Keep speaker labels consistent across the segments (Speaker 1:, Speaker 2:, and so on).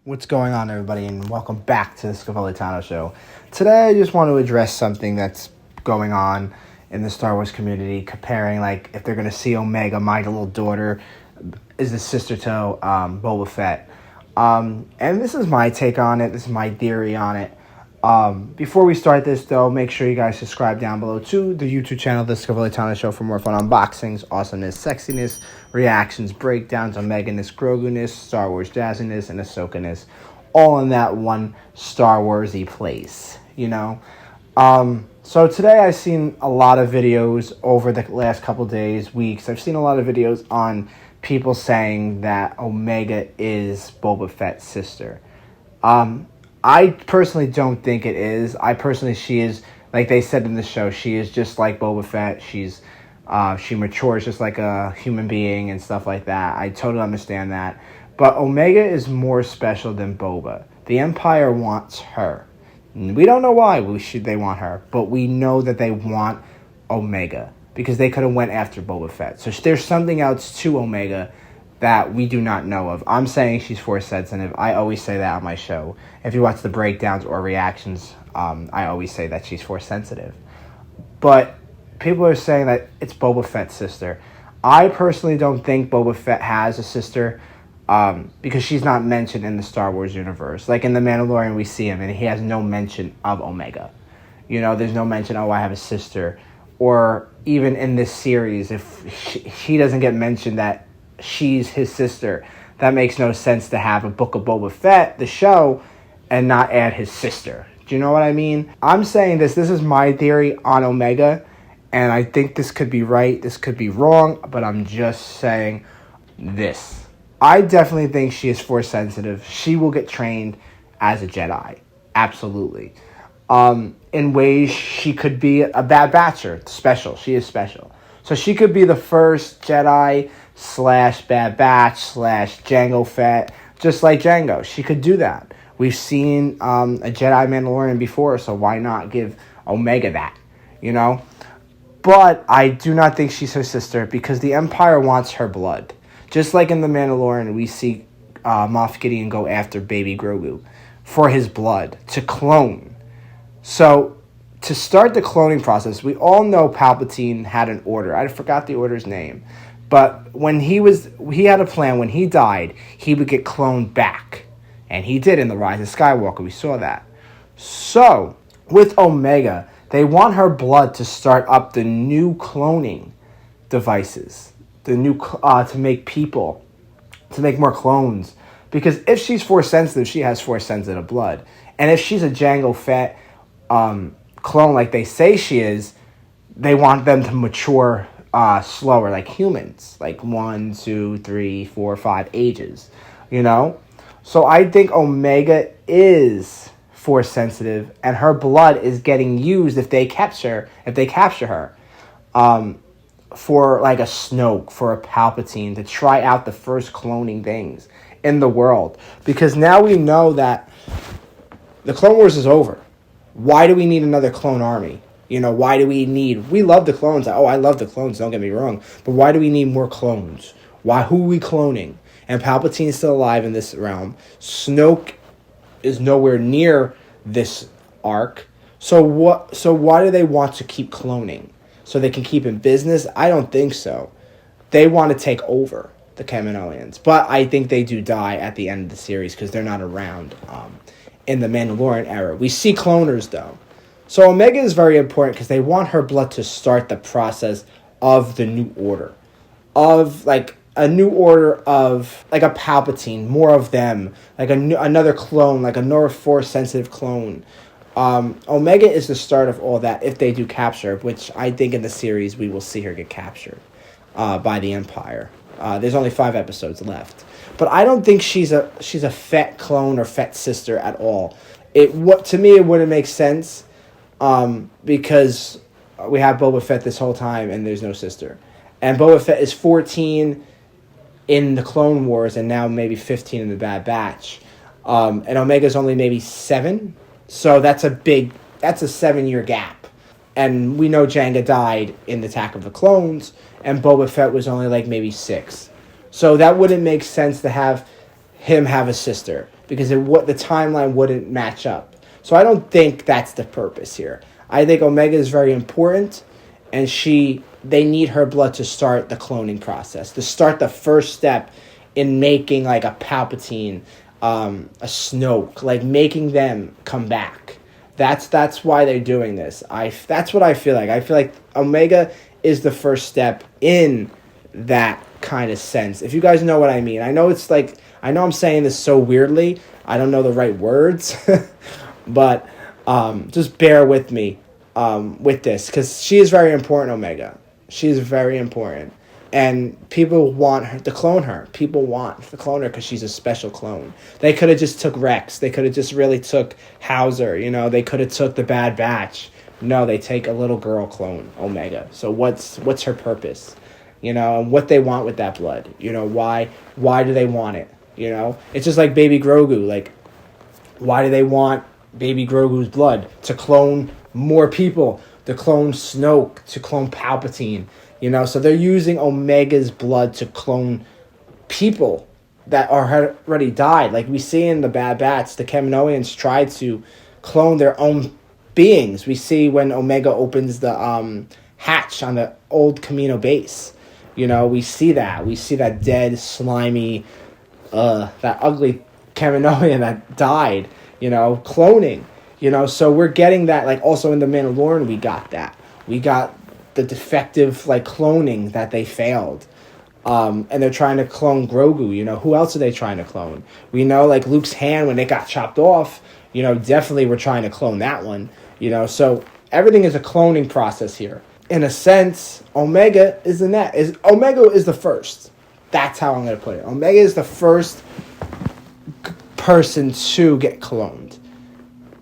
Speaker 1: What's going on, everybody, and welcome back to the Scavolitano Show. Today, I just want to address something that's going on in the Star Wars community, comparing, like, if they're going to see Omega, my little daughter, is the sister to Boba Fett. And this is my take on it. This is my theory on it. Before we start this, though, make sure you guys subscribe down below to the YouTube channel, The Scavolitano Show, for more fun unboxings, awesomeness, sexiness, reactions, breakdowns, Omega-ness, Grogu-ness, Star Wars jazziness, and Ahsoka-ness, all in that one Star Wars-y place, you know? So today I've seen a lot of videos over the last couple days, weeks. I've seen a lot of videos on people saying that Omega is Boba Fett's sister. I personally don't think it is. She is, like they said in the show, she is just like Boba Fett. She matures just like a human being and stuff like that. I totally understand that. But Omega is more special than Boba. The Empire wants her. We don't know why they want her, but we know that they want Omega because they could have went after Boba Fett. So there's something else to Omega that we do not know of. I'm saying she's Force sensitive. I always say that on my show. If you watch the breakdowns or reactions, I always say that she's Force sensitive. But people are saying that it's Boba Fett's sister. I personally don't think Boba Fett has a sister because she's not mentioned in the Star Wars universe. Like in The Mandalorian, we see him, and he has no mention of Omega. You know, there's no mention, oh, I have a sister. Or even in this series, if he doesn't get mentioned that she's his sister, that makes no sense to have a Book of Boba Fett, the show, and not add his sister. Do you know what I mean? I'm saying this is my theory on Omega, and I think this could be right, this could be wrong, but I'm just saying this. I definitely think she is Force sensitive. She will get trained as a Jedi. Absolutely. In ways she could be a Bad Batcher. Special. She is special. So she could be the first Jedi / Bad Batch / Jango Fett, just like Jango. She could do that. We've seen a Jedi Mandalorian before, so why not give Omega that, you know? But I do not think she's her sister because the Empire wants her blood. Just like in The Mandalorian, we see Moff Gideon go after baby Grogu for his blood to clone. So to start the cloning process, we all know Palpatine had an order. I forgot the order's name. But when he had a plan. When he died, he would get cloned back. And he did in The Rise of Skywalker. We saw that. So, with Omega, they want her blood to start up the new cloning devices. The new, to make people, to make more clones. Because if she's Force sensitive, she has Force sensitive blood. And if she's a Jango Fett clone like they say she is, they want them to mature slower, like humans, like 1, 2, 3, 4, 5 ages, you know? So I think Omega is Force sensitive, and her blood is getting used if they capture her, for like a Snoke, for a Palpatine, to try out the first cloning things in the world. Because now we know that the Clone Wars is over. Why do we need another clone army? You know, why do we love the clones. Oh, I love the clones, don't get me wrong. But why do we need more clones? Who are we cloning? And Palpatine is still alive in this realm. Snoke is nowhere near this arc. So why do they want to keep cloning? So they can keep in business? I don't think so. They want to take over the Kaminoans. But I think they do die at the end of the series because they're not around in the Mandalorian era. We see cloners, though. So Omega is very important because they want her blood to start the process of the new order. Of, like, a new order of, like, a Palpatine, more of them. Like, another clone, like a Force-sensitive clone. Omega is the start of all that if they do capture, which I think in the series we will see her get captured by the Empire. There's only 5 episodes left. But I don't think she's a Fett clone or Fett sister at all. To me, it wouldn't make sense. Because we have Boba Fett this whole time and there's no sister. And Boba Fett is 14 in the Clone Wars and now maybe 15 in the Bad Batch. And Omega's only maybe 7. So that's a 7-year gap. And we know Jango died in the Attack of the Clones and Boba Fett was only like maybe 6. So that wouldn't make sense to have him have a sister. because what the timeline wouldn't match up. So I don't think that's the purpose here. I think Omega is very important, and they need her blood to start the cloning process, to start the first step in making like a Palpatine, a Snoke, like making them come back. That's why they're doing this. That's what I feel like. I feel like Omega is the first step in that kind of sense. If you guys know what I mean. I know I'm saying this so weirdly. I don't know the right words, but just bear with me with this, because she is very important, Omega. She is very important. And people want her to clone her. People want to clone her because she's a special clone. They could have just took Rex. They could have just really took Hauser. They could have took the Bad Batch. No, they take a little girl clone, Omega. So what's her purpose? And what they want with that blood. Why do they want it? It's just like Baby Grogu. Like, why do they want Baby Grogu's blood? To clone more people. To clone Snoke. To clone Palpatine. So they're using Omega's blood to clone people that are already died. Like we see in the Bad Batch, the Kaminoans try to clone their own beings. We see when Omega opens the hatch on the old Kamino base. We see that. We see that dead, slimy, that ugly Kaminoan that died, cloning. So we're getting that, like, also in The Mandalorian, we got that. We got the defective, like, cloning that they failed. And they're trying to clone Grogu, who else are they trying to clone? We know, like, Luke's hand, when it got chopped off, definitely we're trying to clone that one, so everything is a cloning process here. In a sense, Omega is Omega is the first. That's how I'm going to put it. Omega is the first person to get cloned.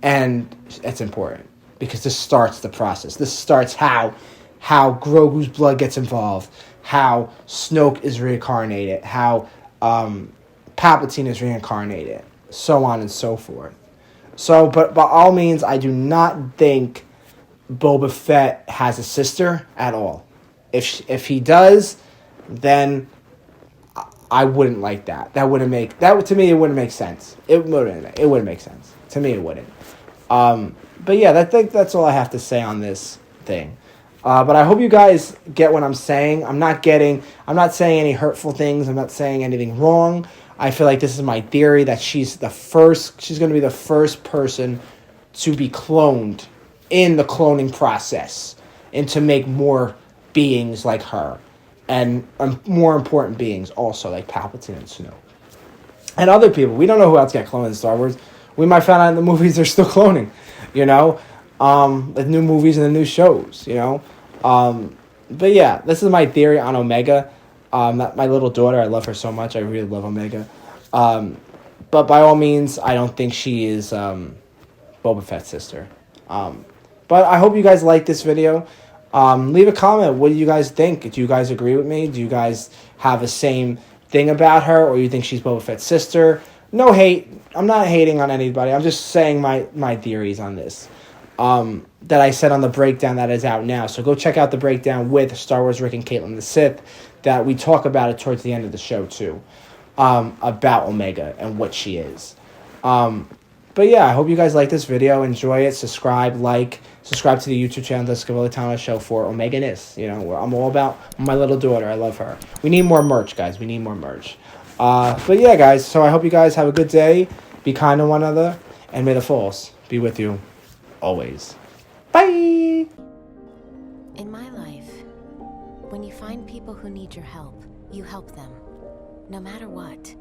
Speaker 1: And it's important because this starts the process. This starts how Grogu's blood gets involved, how Snoke is reincarnated, how Palpatine is reincarnated, so on and so forth. So, but by all means, I do not think Boba Fett has a sister at all. If he does, then I wouldn't like that. To me, it wouldn't make sense. It wouldn't make sense. To me, it wouldn't. But yeah, I think that's all I have to say on this thing. But I hope you guys get what I'm saying. I'm not saying any hurtful things. I'm not saying anything wrong. I feel like this is my theory that she's going to be the first person to be cloned in the cloning process and to make more beings like her and more important beings also like Palpatine and Snoke. And other people. We don't know who else got cloned in Star Wars. We might find out in the movies they're still cloning, the new movies and the new shows, But yeah, this is my theory on Omega. My little daughter, I love her so much. I really love Omega. But by all means, I don't think she is Boba Fett's sister. But I hope you guys like this video. Leave a comment. What do you guys think? Do you guys agree with me? Do you guys have the same thing about her, or you think she's Boba Fett's sister? No hate. I'm not hating on anybody. I'm just saying my theories on this. That I said on the breakdown that is out now. So go check out the breakdown with Star Wars Rick and Caitlin the Sith that we talk about it towards the end of the show too. About Omega and what she is. But yeah, I hope you guys like this video. Enjoy it. Subscribe to the YouTube channel, The Scavolitano Show, for Omega-ness. I'm all about my little daughter. I love her. We need more merch, guys. We need more merch. But yeah, guys. So I hope you guys have a good day. Be kind to one another. And may the Force be with you always. Bye!
Speaker 2: In my life, when you find people who need your help, you help them, no matter what.